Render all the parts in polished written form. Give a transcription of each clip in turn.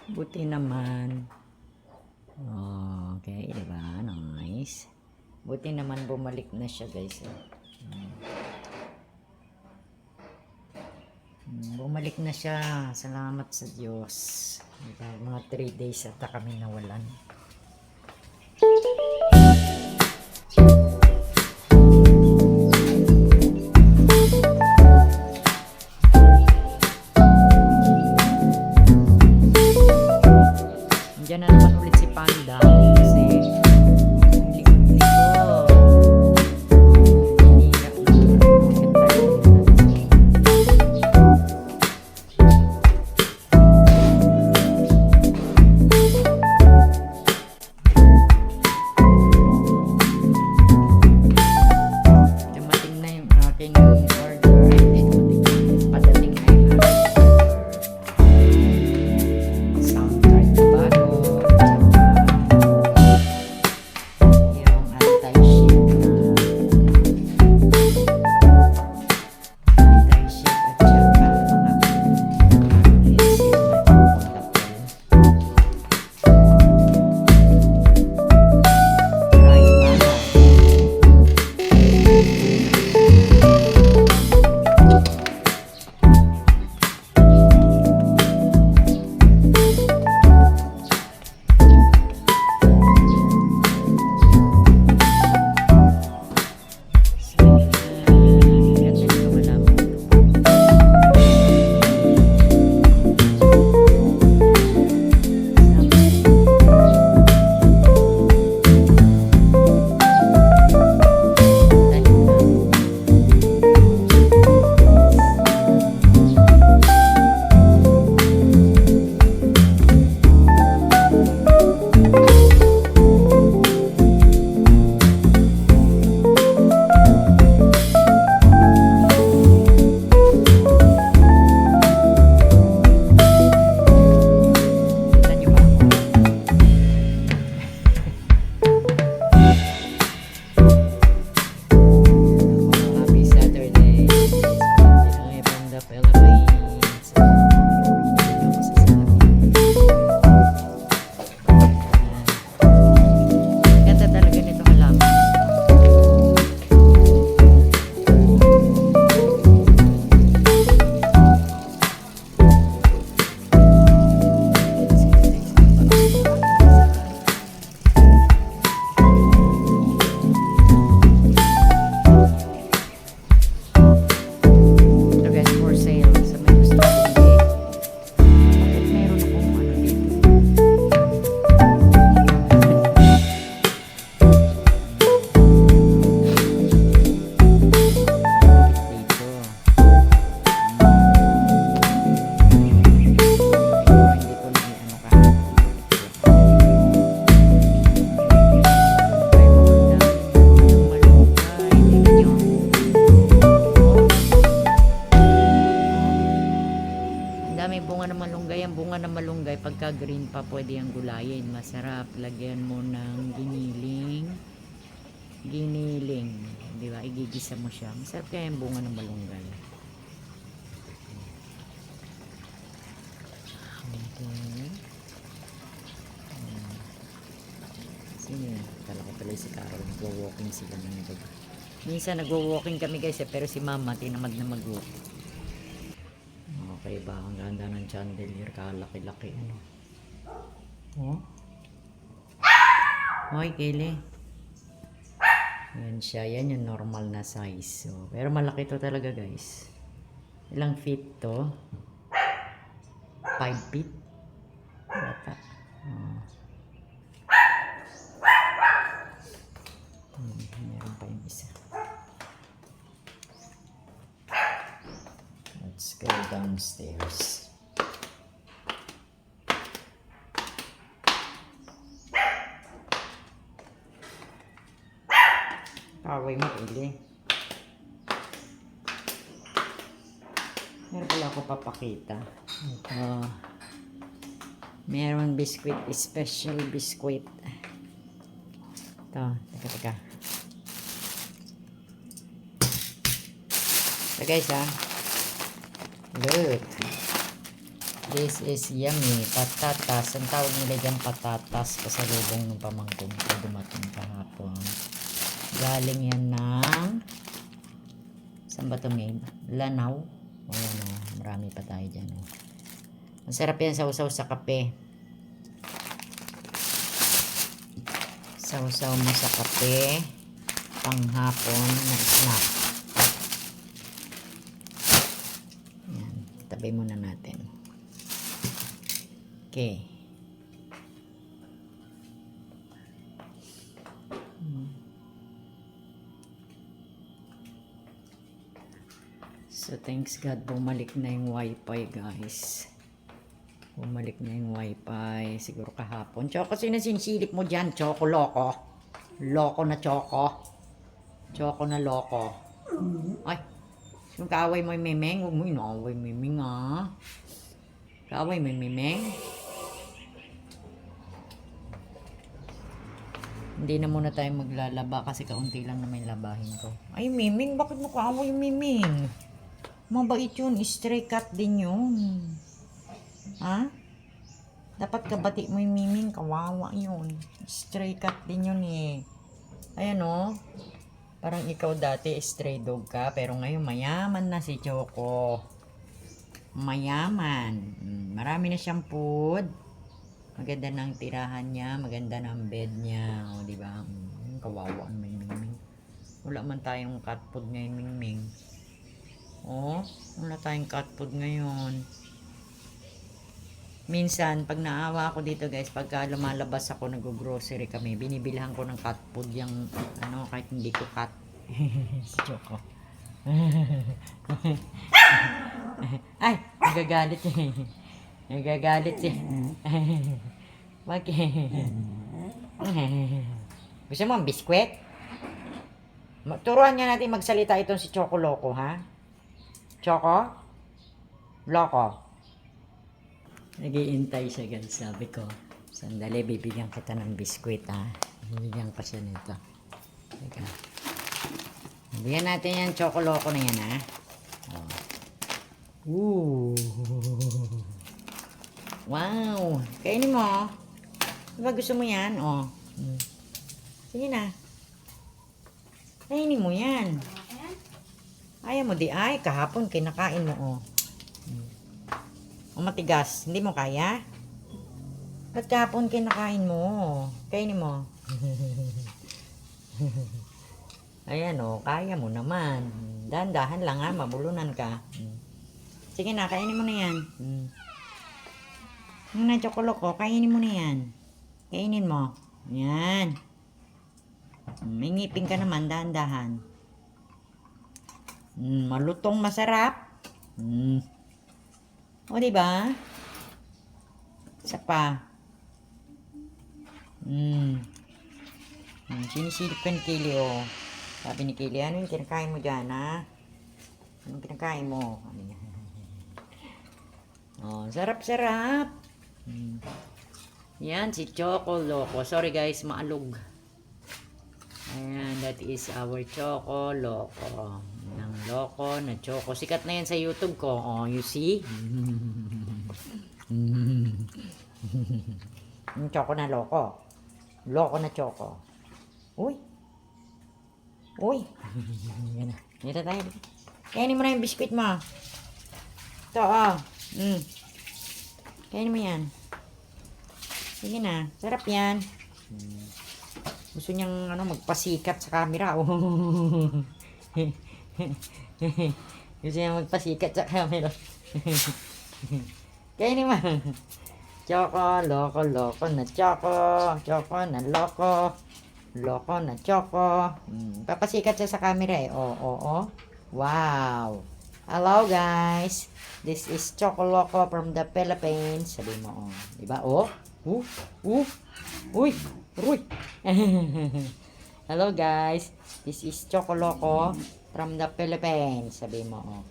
Buti naman. Okay, diba? Nice. Buti naman bumalik na siya, guys. Bumalik na siya. Salamat sa Diyos. Diba? Mga 3 days at kami nawalan. Diyan na naman ulit si Panda kasi likod-likod. Hinihirap na dumating na yung aking order. Padating na yung sound card na bago. Yung anti-ship at saka mga resin na pagka green pa pwede yung gulayin, masarap. Lagyan mo ng giniling, di ba? Igigisa mo siya, masarap kaya yung bunga ng malunggay. Okay. Sino yun? Kala ko pala si Carol, nagwa-walking sila ng baga. Minsan nagwa-walking kami guys pero si mama tinamad na mag-walk. Okay ba? Ang ganda ng chandelier. Kalaki-laki. Ano? Oh? Hoy, Kaylee. Yan siya. Yan yung normal na size. So, pero malaki to talaga, guys. Ilang feet to? 5 feet? Bata. Oh. Meron pa yung isa. Let's go downstairs. Kaway mo, Ili. Meron pala ako papakita. Ito. Meron biscuit. Special biscuit. Ito. Teka. Ito guys ha. Look. This is yummy. Patatas. Ang tawag nila dyan patatas. Pasalubong ng pamangkin ko dumating kahapon. Galing yan ng... Saan ba ito, Mabe? Lanao. Ayan o. Marami pa tayo dyan. O. Masarap yan sausaw sa kape. Sausaw mo sa kape. Panghapon na snack. Ayan. Tabi muna natin. Okay. So, thanks God, bumalik na yung wifi, guys. Bumalik na yung wifi. Siguro kahapon. Choco, sino sinisilip mo dyan? Choco, loko. Loko na choco. Choco na loko. Ay, yung kaaway mo yung memeng. Huwag mo inaaway memeng, ah. Kaaway mo yung memeng. Hindi na muna tayo maglalaba kasi kaunti lang naman labahin ko. Ay, memeng, bakit mo kaaway yung memeng? Mabait yun. Stray cat din yun. Ha? Dapat kabati mo yung miming. Kawawa yun. Stray cat din yun eh. Ayan o. Parang ikaw dati stray dog ka. Pero ngayon mayaman na si Choco. Mayaman. Marami na siyang food. Maganda ng tirahan niya. Maganda ng bed niya. O diba? Kawawa ang miming. Wala man tayong cat food ngayon miming. Oh, wala tayong cat food ngayon. Minsan, pag naawa ako dito guys, pagka lumalabas ako, nag-grocery kami, binibilhan ko ng cat food yung, ano, kahit hindi ko cat. Si Choco. Ay, nagagalit eh. Nagagalit eh. Bakit? Gusto mo ang biskwit? Turuan niya natin magsalita itong si Choco Loco, ha? Choco? Loco? Nag-iintay siya guys, sabi ko. Sandali, bibigyan kita ng biskwit, ha? Bibigyan ko siya nito. Teka. Bigyan natin yan, Choco Loco na yan, ha? Oh. Ooh. Wow. Kainin mo. Diba gusto mo yan? Oh. Sige na. Kainin mo yan. Ayaw mo di ay. Kahapon kinakain mo, oh. O matigas. Hindi mo kaya? Ba't kahapon kinakain mo? Kainin mo. Ayan, oh. Kaya mo naman. Dahan-dahan lang, ha. Mabulunan ka. Sige na, kainin mo na yan. Ano na, Choco Loco, kainin mo na yan. Kainin mo. Yan. May ngipin ka naman, dahan-dahan. Malutong masarap. O, diba? Isa pa. Sinisilip ka ni Kaylee, oh. Sabi ni Kaylee, ano yung kinakain mo dyan, ha? Anong kinakain mo? Ano yan? Oh, sarap-sarap. Yan, si Choco Loco. Sorry guys, maalog. Ayan, that is our Choco Loco. Ng Loco na Choco. Sikat na yan sa YouTube ko. Oh, you see? Choco na Loco. Loco na Choco. Uy. Uy. Yan na. Dito tayo. Kainin mo na yung biskuit mo. Ito, oh. Kainin mo yan. Sige na. Sarap yan. Gusto niyang ano, magpasikat sa camera. Oh. Gusto niyang magpasikat sa camera. Kainin mo. Choco, Loco, Loco na Choco. Choco na Loco. Loco na Choco. Papasikat siya sa camera eh. Oh. Wow. Hello guys. This is Choco Loco from the Philippines. Sabi mo, oh. Diba? Oh. Uy. Hello guys. This is Choco Loco from the Philippines. Sabi mo, oh.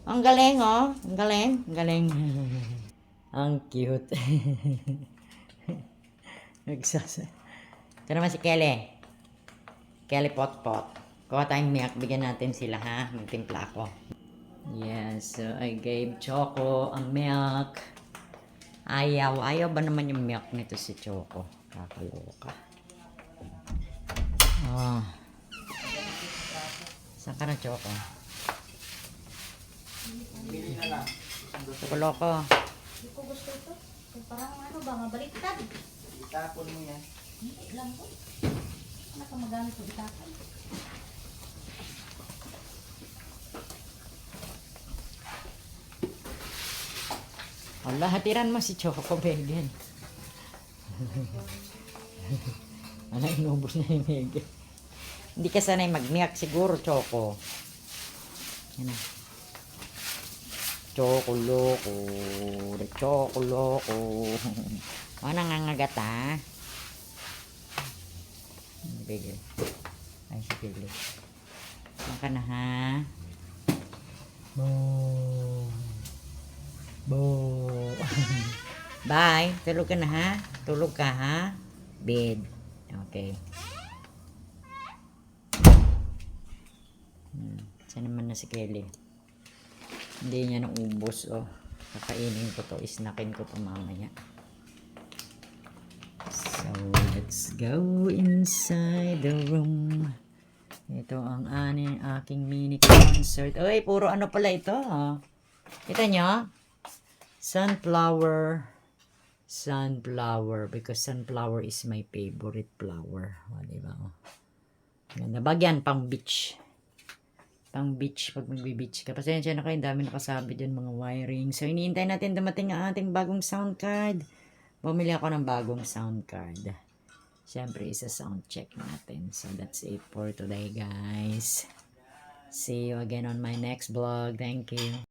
Ang galing, oh. Ang galing. Ang cute. Ito naman si Kelly. Kelly Potpot. Kuha tayong milk. Bigyan natin sila, ha? Magtimpla ako. Yes, so I gave Choco ang milk. Ayaw ba naman yung milk nito si Choco? Kakaloka. Oh. Saan ka na, Choco? Chocoloko. Hindi ko gusto ito. Parang ano ba, mabaliktad. Itapon mo yan. Hindi lang po. Ano ka magamit ko itapan? Wala, hatiran mo si Choco, Megan. Ano, inubos na yung Megan. Hindi ka sanay mag-milk siguro, Choco. Yan na. Choco Loco. Choco Loco. O, nangangagat ha. Bigil. Ay, si Bigil. Saan ka na ha? Boom. Boom. Bye. Tulog ka na ha? Tulog ka ha? Bed. Okay. Saan naman na si Kelly? Hindi niya naubos. Oh. Kakainin ko to. Isnakin ko to mamaya. So, let's go inside the room. Ito ang aking mini concert. Uy, puro ano pala ito. Oh. Kita nyo? Sunflower. Sunflower. Because sunflower is my favorite flower. O, diba? Oh. Ganda. Bagyan, pang beach. Pang beach. Pag magbe-beach ka. Pasensya na kayo. Dami nakasabi dyan mga wiring. So, iniintay natin dumating ang ating bagong sound card. Bumili ako ng bagong sound card. Siyempre, isa-sound check natin. So, that's it for today, guys. See you again on my next vlog. Thank you.